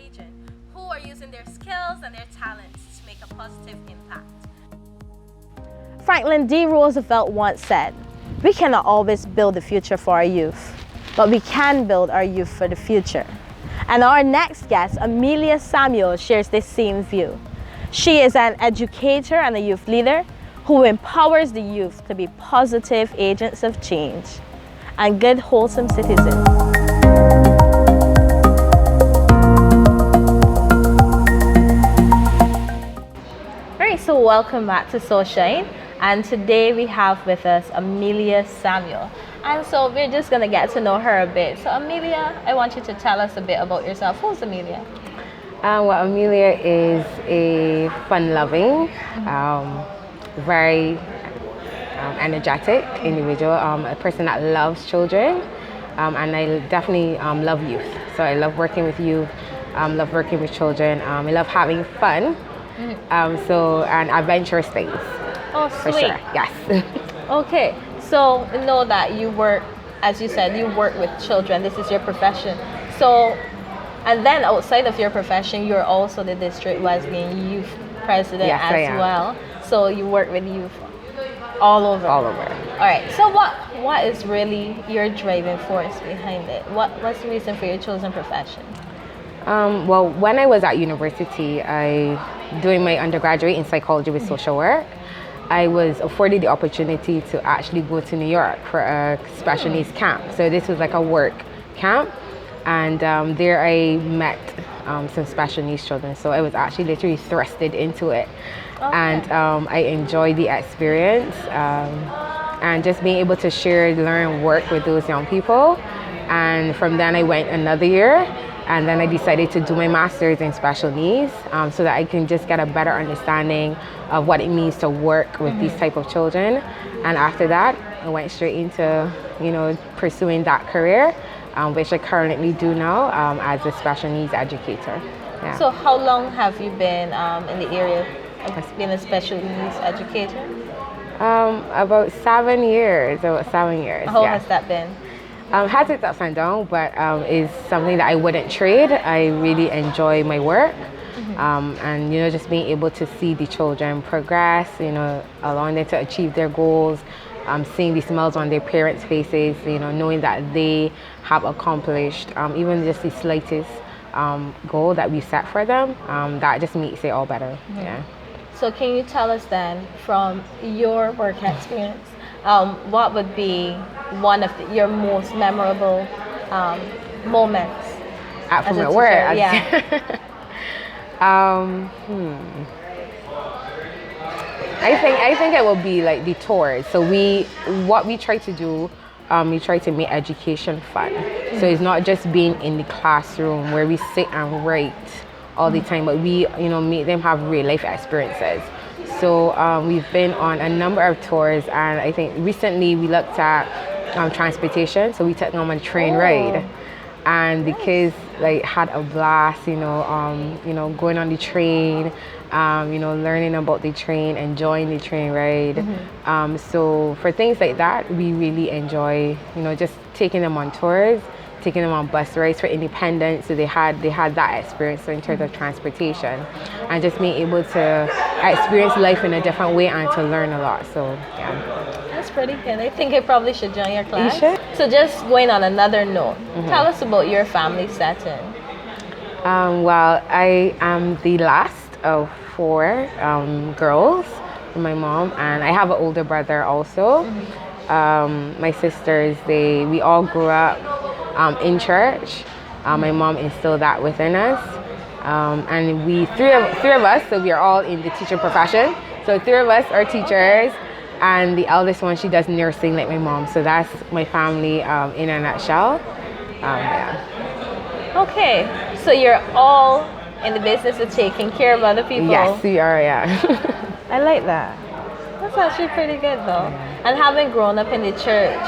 region who are using their skills and their talents to make a positive impact. Franklin D. Roosevelt once said, "We cannot always build the future for our youth, but we can build our youth for the future." And our next guest, Amelia Samuel, shares this same view. She is an educator and a youth leader who empowers the youth to be positive agents of change and good, wholesome citizens. Alright, so welcome back to Soul Shine, and today we have with us Amelia Samuel. And so we're just going to get to know her a bit. So Amelia, I want you to tell us a bit about yourself. Who's Amelia? Well, Amelia is a fun-loving, very energetic individual, a person that loves children, and I definitely love youth. So I love working with youth, love working with children. I love having fun, and adventurous things. Oh, for sweet. sure. Yes. Okay, so know that you work, as you said, you work with children. This is your profession. So, and then outside of your profession, you're also the District Wesleyan Youth President as well. So you work with youth all over. All over. All right. So what is really your driving force behind it? What's the reason for your chosen profession? Well, when I was at university, doing my undergraduate in psychology with social work, I was afforded the opportunity to actually go to New York for a special needs camp. So this was like a work camp, and there I met some special needs children. So I was actually literally thrusted into it. Okay. And I enjoyed the experience, and just being able to share, learn, work with those young people. And from then I went another year, and then I decided to do my master's in special needs, so that I can just get a better understanding of what it means to work with these type of children. And after that, I went straight into, pursuing that career, which I currently do now as a special needs educator. Yeah. So how long have you been in the area of being a special needs educator? About 7 years. How has that been? Has its ups and downs, but is something that I wouldn't trade. I really enjoy my work, and just being able to see the children progress, allowing them to achieve their goals, seeing the smiles on their parents' faces, knowing that they have accomplished even just the slightest goal that we set for them. That just makes it all better. Yeah. So can you tell us then, from your work experience, what would be one of your most memorable moments from my work? Yeah. I think it will be like the tours. So what we try to do, we try to make education fun. So it's not just being in the classroom where we sit and write all the time, but we make them have real life experiences. So we've been on a number of tours, and I think recently we looked at transportation. So we took them on a train ride, and the kids had a blast. Going on the train, learning about the train, enjoying the train ride. So for things like that, we really enjoy just taking them on tours, taking them on bus rides for independence. So they had that experience in terms of transportation, and just being able to experience life in a different way and to learn a lot. So yeah. That's pretty good. I think I probably should join your class. You should. So just going on another note, tell us about your family setting. Well, I am the last of 4 girls from my mom, and I have an older brother also. My sisters, we all grew up in church. My mom instilled that within us, and we three of us. So we are all in the teacher profession. So 3 of us are teachers, and the eldest one, she does nursing like my mom. So that's my family in a nutshell. Yeah. Okay, so you're all in the business of taking care of other people. Yes, we are. Yeah. I like that. That's actually pretty good though. And having grown up in the church,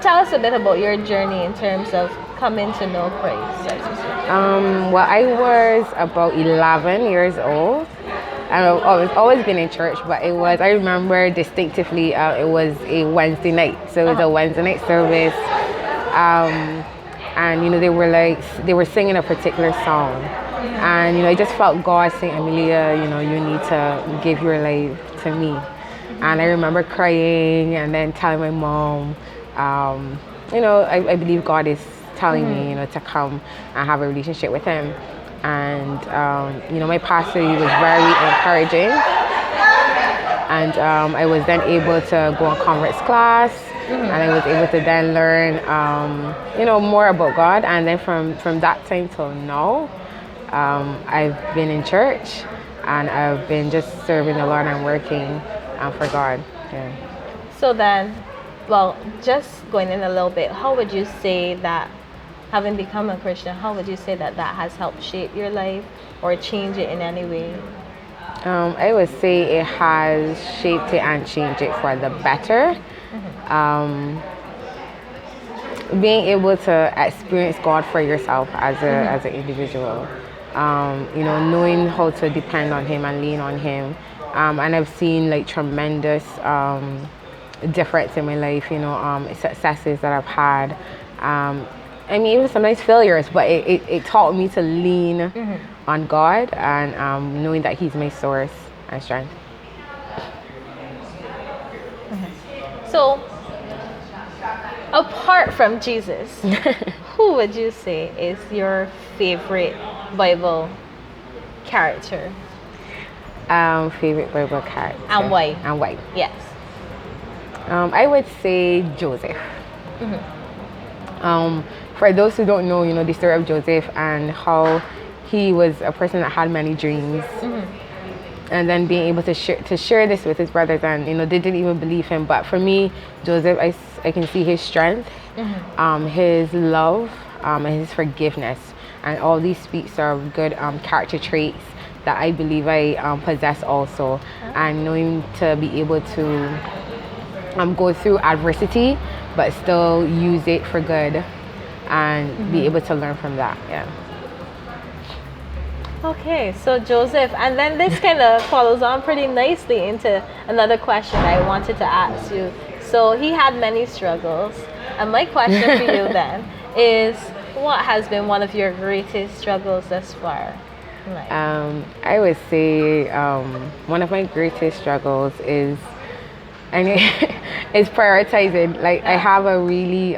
tell us a bit about your journey in terms of coming to know Christ. Well, I was about 11 years old. I've always been in church, but I remember distinctively, it was a Wednesday night. So it was a Wednesday night service. and they were singing a particular song, and I just felt God saying, Amelia, you need to give your life to me. And I remember crying and then telling my mom, I believe God is telling me, to come and have a relationship with Him. And my pastor, he was very encouraging, and I was then able to go on conference class, and I was able to then learn, more about God. And then from that time till now, I've been in church, and I've been just serving the Lord and working for God. Yeah. So then, well, just going in a little bit, how would you say that, having become a Christian, how would you say that has helped shape your life or change it in any way? I would say it has shaped it and changed it for the better. Being able to experience God for yourself as an individual, knowing how to depend on Him and lean on Him, and I've seen like tremendous difference in my life. Successes that I've had. Even sometimes failures, but it taught me to lean on God, and knowing that He's my source and strength. So, apart from Jesus, who would you say is your favorite Bible character? Favorite Bible character. And why? And why? Yes. I would say Joseph. For those who don't know, the story of Joseph and how he was a person that had many dreams, and then being able to share this with his brothers, and they didn't even believe him. But for me, Joseph, I can see his strength, his love, and his forgiveness, and all these speaks of good character traits that I believe I possess also, and knowing to be able to go through adversity, but still use it for good, and be able to learn from that. Yeah. Okay, so Joseph, and then this kind of follows on pretty nicely into another question I wanted to ask you. So he had many struggles, and my question for you then is, what has been one of your greatest struggles thus far? I would say one of my greatest struggles is prioritizing. Like, I have a really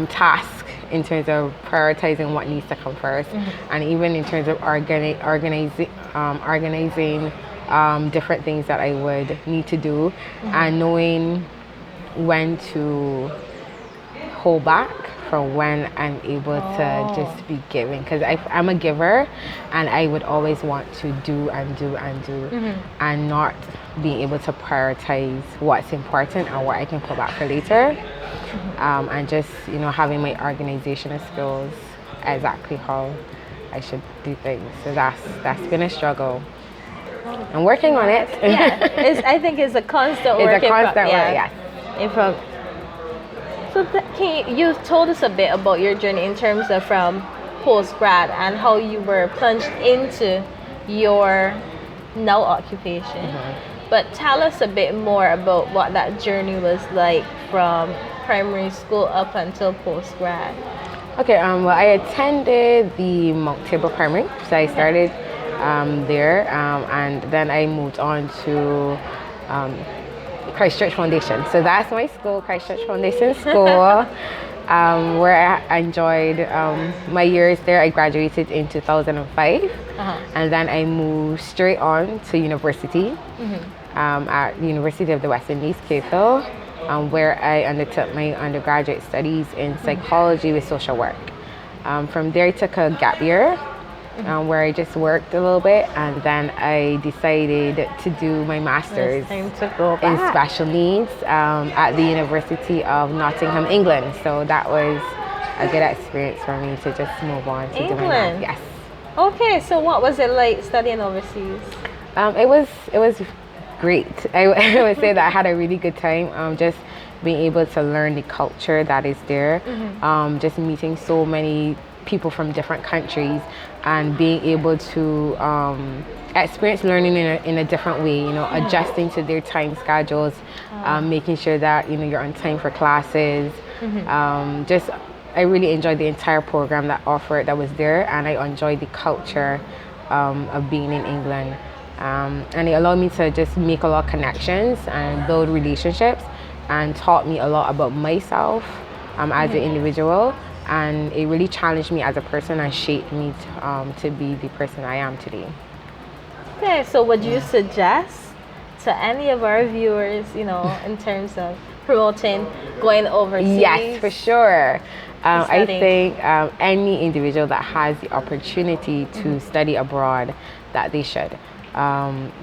task in terms of prioritizing what needs to come first, and even in terms of organizing different things that I would need to do, and knowing when to hold back from when I'm able to just be giving, because I'm a giver, and I would always want to do and do and do, and not being able to prioritize what's important and what I can put back for later, and just having my organizational skills exactly how I should do things. So that's been a struggle. I'm working on it. Yeah, I think it's a constant work. It's a constant work, yes. So you told us a bit about your journey in terms of from postgrad and how you were plunged into your now occupation. But tell us a bit more about what that journey was like from primary school up until postgrad. Okay, well, I attended the Mount Tabor Primary, so I started there, and then I moved on to Christchurch Foundation. So that's my school, Christchurch Foundation School, where I enjoyed my years there. I graduated in 2005, and then I moved straight on to university, at the University of the Wesleyan Youth, Cecil, where I undertook my undergraduate studies in psychology with social work. From there I took a gap year, where I just worked a little bit, and then I decided to do my master's in special needs at the University of Nottingham, England. So that was a good experience for me to just move on to do my master's. Yes. Okay, so what was it like studying overseas? It was great. I would say that I had a really good time, just being able to learn the culture that is there, just meeting so many people from different countries, and being able to experience learning in a different way, adjusting to their time schedules, making sure that you're on time for classes, just I really enjoyed the entire program that was there, and I enjoyed the culture of being in England. And it allowed me to just make a lot of connections and build relationships, and taught me a lot about myself as an individual. And it really challenged me as a person and shaped me to be the person I am today. Okay, so would you suggest to any of our viewers, in terms of promoting going overseas? Yes, for sure. I Studying. think any individual that has the opportunity to study abroad, that they should.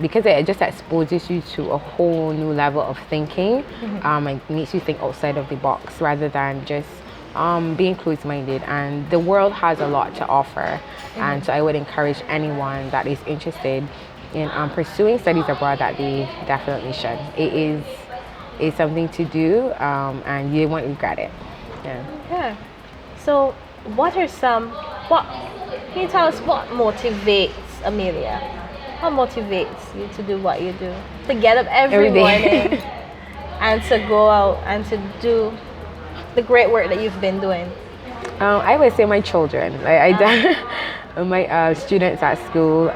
Because it just exposes you to a whole new level of thinking, and makes you think outside of the box rather than just being closed-minded. And the world has a lot to offer, and so I would encourage anyone that is interested in pursuing studies abroad that they definitely should. It is something to do, and you won't regret it. Yeah. So can you tell us what motivates Amelia? What motivates you to do what you do? To get up every morning and to go out and to do the great work that you've been doing? I would say my children. My students at school.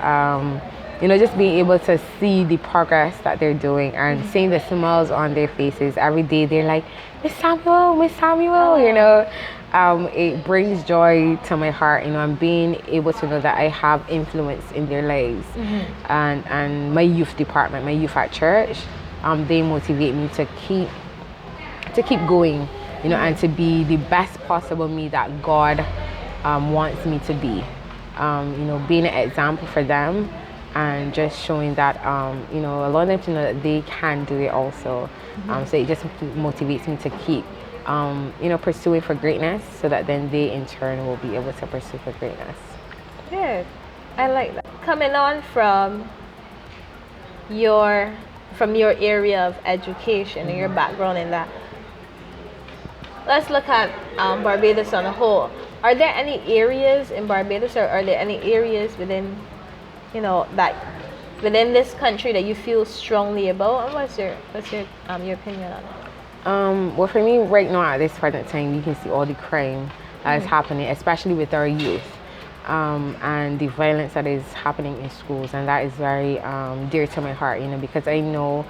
Just being able to see the progress that they're doing and seeing the smiles on their faces every day. They're like, Miss Samuel, Miss Samuel. It brings joy to my heart. I'm being able to know that I have influence in their lives. And my youth department, my youth at church, they motivate me to keep going. And to be the best possible me that God wants me to be. Being an example for them, and just showing that, allowing them to know that they can do it also. So it just motivates me to keep, pursuing for greatness, so that then they in turn will be able to pursue for greatness. Good. I like that. Coming on from your area of education and your background in that, let's look at Barbados on a whole. Are there any areas in Barbados, or are there any areas within within this country that you feel strongly about? And what's your opinion on it? Well, for me right now at this present time, you can see all the crime that is happening, especially with our youth, and the violence that is happening in schools, and that is very dear to my heart, because I know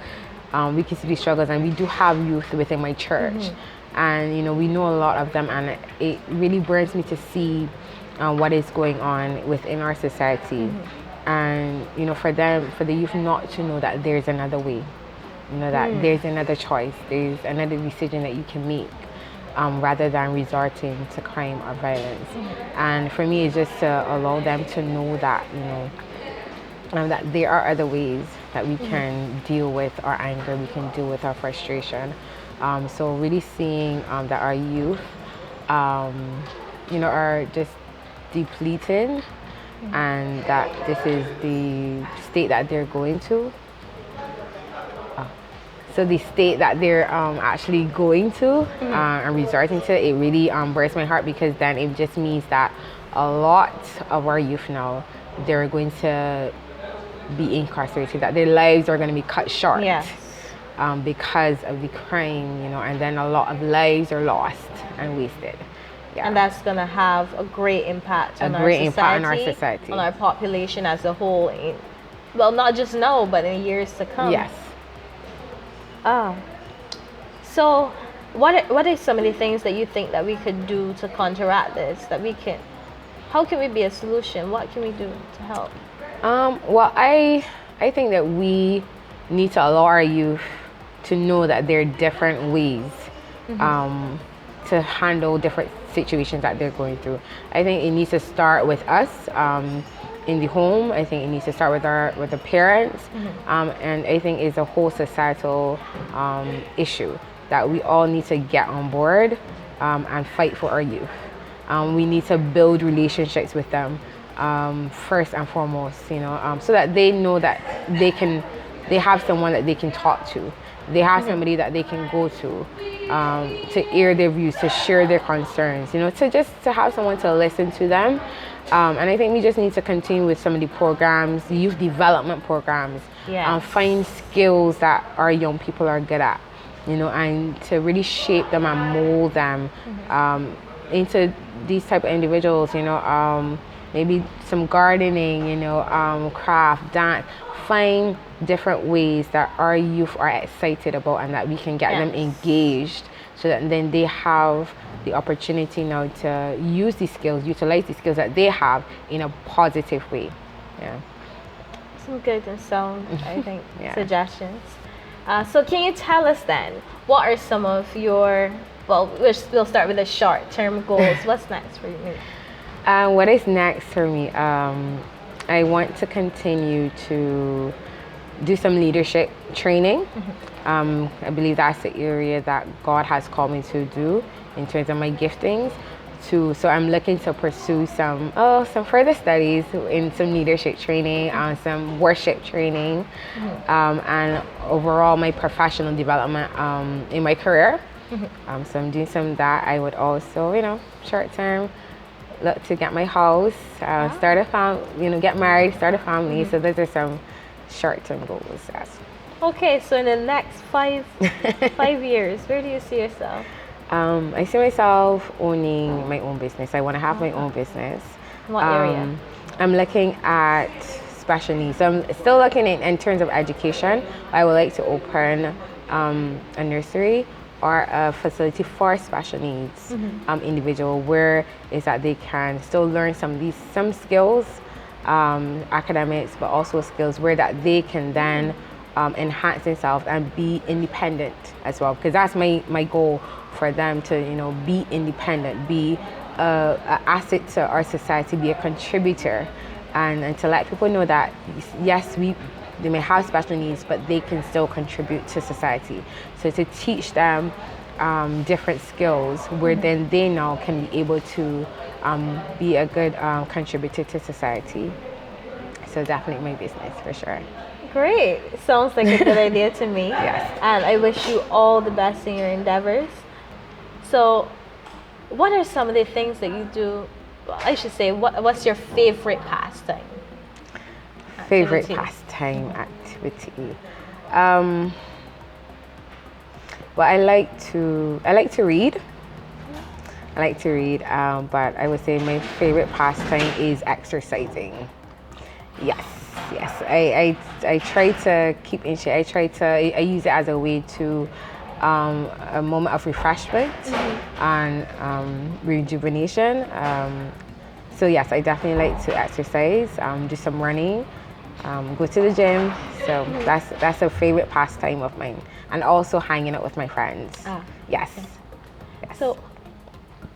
we can see the struggles, and we do have youth within my church, and we know a lot of them, and it really burns me to see what is going on within our society. And for the youth not to know that there's another way, that there's another choice, there's another decision that you can make, rather than resorting to crime or violence. And for me, it's just to allow them to know that that there are other ways that we can deal with our anger, we can deal with our frustration. So really seeing that our youth are just depleted, and that this is the state that they're going to. So the state that they're actually going to and resorting to, it really breaks my heart, because then it just means that a lot of our youth now, they're going to be incarcerated, that their lives are going to be cut short. Yes. Because of the crime, and then a lot of lives are lost and wasted. Yeah. And that's going to have a great impact on our society, on our population as a whole. Well, not just now, but in years to come. Yes. So, what are some of the things that you think that we could do to counteract this? How can we be a solution? What can we do to help? Well, I think that we need to allow our youth to know that there are different ways to handle different situations that they're going through. I think it needs to start with us in the home. I think it needs to start with the parents, and I think it's a whole societal issue that we all need to get on board and fight for our youth. We need to build relationships with them first and foremost, so that they know that they have someone that they can talk to. They have somebody that they can go to air their views, to share their concerns, to have someone to listen to them. And I think we just need to continue with some of the programs, the youth development programs, find skills that our young people are good at, and to really shape them and mold them into these type of individuals, maybe some gardening, craft, dance, find different ways that our youth are excited about and that we can get them engaged, so that then they have the opportunity now to use these skills, utilize the skills that they have in a positive way. Yeah. Some good and sound, I think, suggestions. So can you tell us then, what are some of your, well, we'll start with the short-term goals. What's next for you? What is next for me? I want to continue to do some leadership training. I believe that's the area that God has called me to do in terms of my giftings. So I'm looking to pursue some further studies in some leadership training, some worship training, and overall my professional development in my career. So I'm doing some of that. I would also, short term, look to get my house, start a family, get married, start a family. So those are some short-term goals. Yes. Okay, so in the next 5 years, where do you see yourself? I see myself owning my own business. I want to have my own business. What area? I'm looking at special needs. So I'm still looking in terms of education. I would like to open a nursery or a facility for special needs individual, where is that they can still learn some skills, academics, but also skills where that they can then enhance themselves and be independent as well. Because that's my goal for them to, be independent, be an asset to our society, be a contributor, and to let people know that yes, they may have special needs, but they can still contribute to society. So to teach them different skills where then they now can be able to be a good contributor to society. So definitely my business for sure. Great. Sounds like a good idea to me. Yes. And I wish you all the best in your endeavors. So what are some of the things that you do? I should say, what's your favorite pastime? Favorite pastime activity. Well, I like to read. But I would say my favorite pastime is exercising. Yes. I try to keep in shape. I use it as a way to a moment of refreshment and rejuvenation. So yes, I definitely like to exercise, do some running, go to the gym. So that's a favorite pastime of mine. And also hanging out with my friends. Yes. So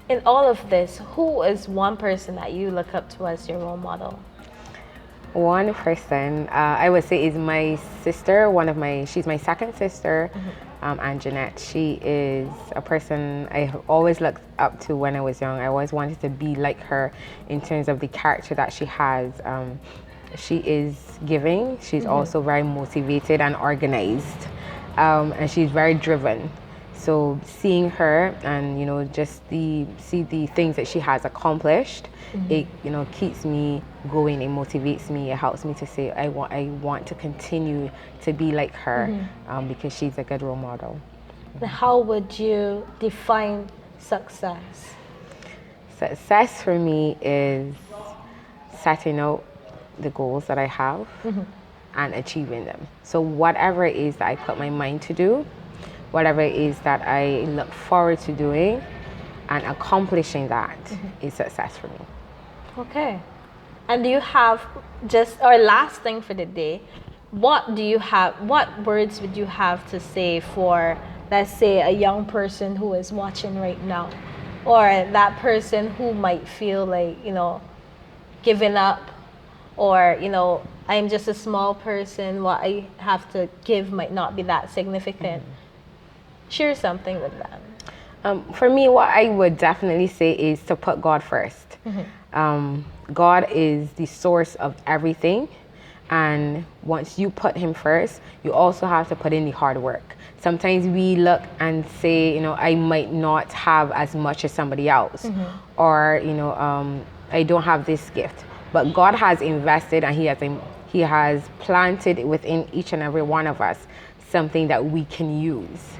in all of this, who is one person that you look up to as your role model? One person, I would say, is my sister. She's my second sister, Aunt Jeanette. She is a person I have always looked up to when I was young. I always wanted to be like her in terms of the character that she has. She is giving. She's also very motivated and organized, and she's very driven. So seeing her and just see the things that she has accomplished, it keeps me going. It motivates me. It helps me to say I want to continue to be like her, because she's a good role model. How would you define success? Success for me is setting out the goals that I have and achieving them. So whatever it is that I put my mind to do, whatever it is that I look forward to doing and accomplishing, that is success for me. Okay. And do you have our last thing for the day, what words would you have to say for, let's say, a young person who is watching right now, or that person who might feel like, giving up, or, I'm just a small person, what I have to give might not be that significant. Share something with them. For me, what I would definitely say is to put God first. God is the source of everything, and once you put him first, you also have to put in the hard work. Sometimes we look and say, I might not have as much as somebody else, or I don't have this gift, but God has invested and he has planted within each and every one of us something that we can use.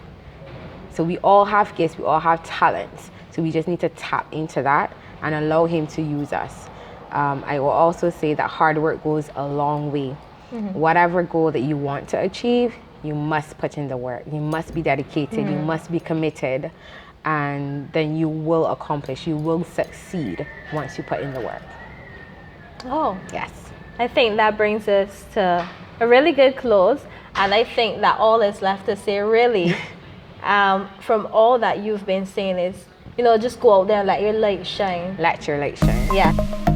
So we all have gifts, we all have talents. So So we just need to tap into that and allow him to use us. I will also say that hard work goes a long way. Whatever goal that you want to achieve, you must put in the work. You must be dedicated. You must be committed. And then you will accomplish. You will succeed once you put in the work. Oh, Yes. I think that brings us to a really good close. And I think that all is left to say really from all that you've been saying is, you know, just go out there and let your light shine. Let your light shine. Yeah.